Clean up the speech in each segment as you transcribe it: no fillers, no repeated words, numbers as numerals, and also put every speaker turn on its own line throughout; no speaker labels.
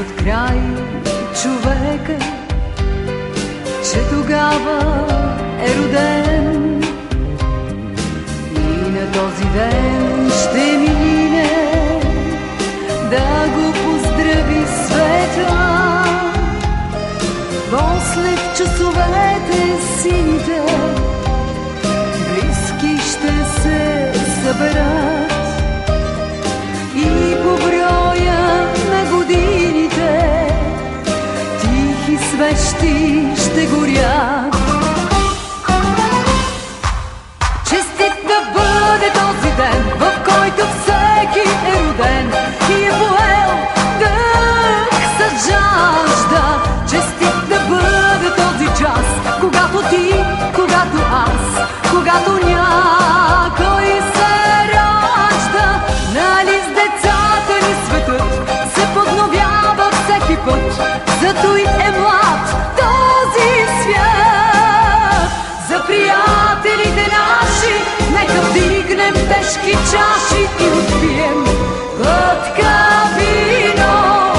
зад край човека, че тогава е роден и на този ден ще мине да го поздрави света. После в часовете сините близки ще се съберат и по броя на годините тихи свещи ще горят. Честит да бъде този ден, в който всеки е роден и е поел дъх с жажда. Честит да бъде този час, когато ти, когато аз, когато някой се ражда. Нали с децата ни светът се подновява всеки път, зато и е млад този свят. За приятелите наши нека вдигнем тежки чаши и отпием глътка вино.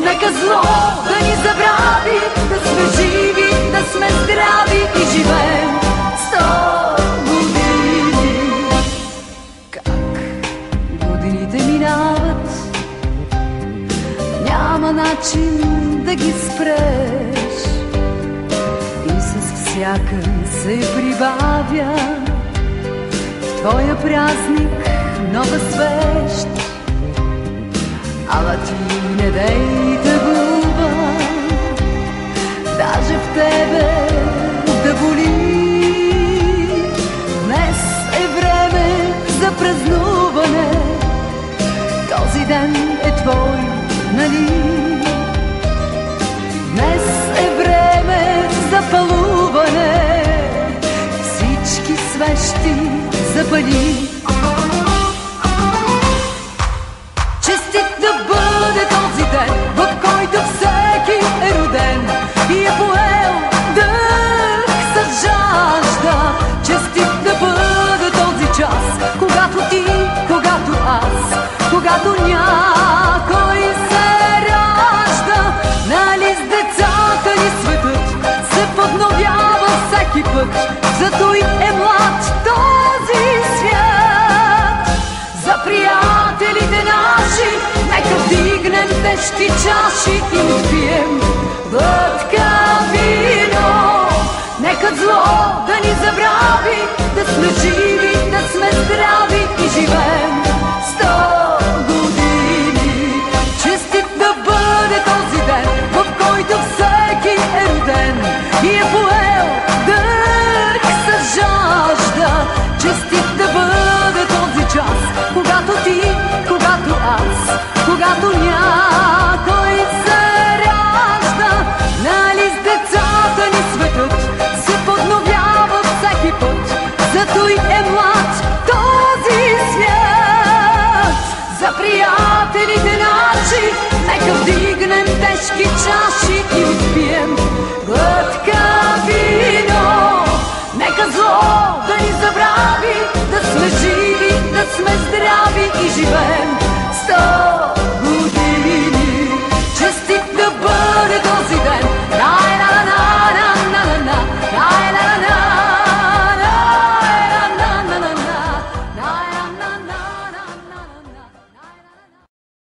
Нека зло да ни забрави, да сме живи, да сме здрави и живеем 100 години. Как годините минават, няма начин да ги спреш и с всяка се прибавя в твоя празник нова свещ. Ала ти не дей тъгува, даже в тебе да боли. Днес е време за празнуване, този ден е твой, нали? Днес е време за палуване, всички свещи запали. Честит да бъде този ден, в който всеки е роден и е поел дъх с жажда. Честит да бъде този час, когато ти, когато аз, когато някой се ражда. Нали с децата ни светът се подновява всеки път, зато и е млад този свят. За приятелите наши нека вдигнем тежки чаши и отпием глътка вино. Нека зло да ни забрави, да сме живи, да сме здрави и живеем 100 години. Честит да бъде този ден, в който всеки е роден и е поел дъх с жажда. Честит да бъде този час, когато ти, когато аз, когато някой се ражда. Нали с децата ни светът се подновява всеки път, зато и е млад този свят. За приятелите наши нека вдигнем тежки чаши и отпием глътка вино. Нека зло да ни забрави, да сме живи, да сме здрави и живеем 100 години.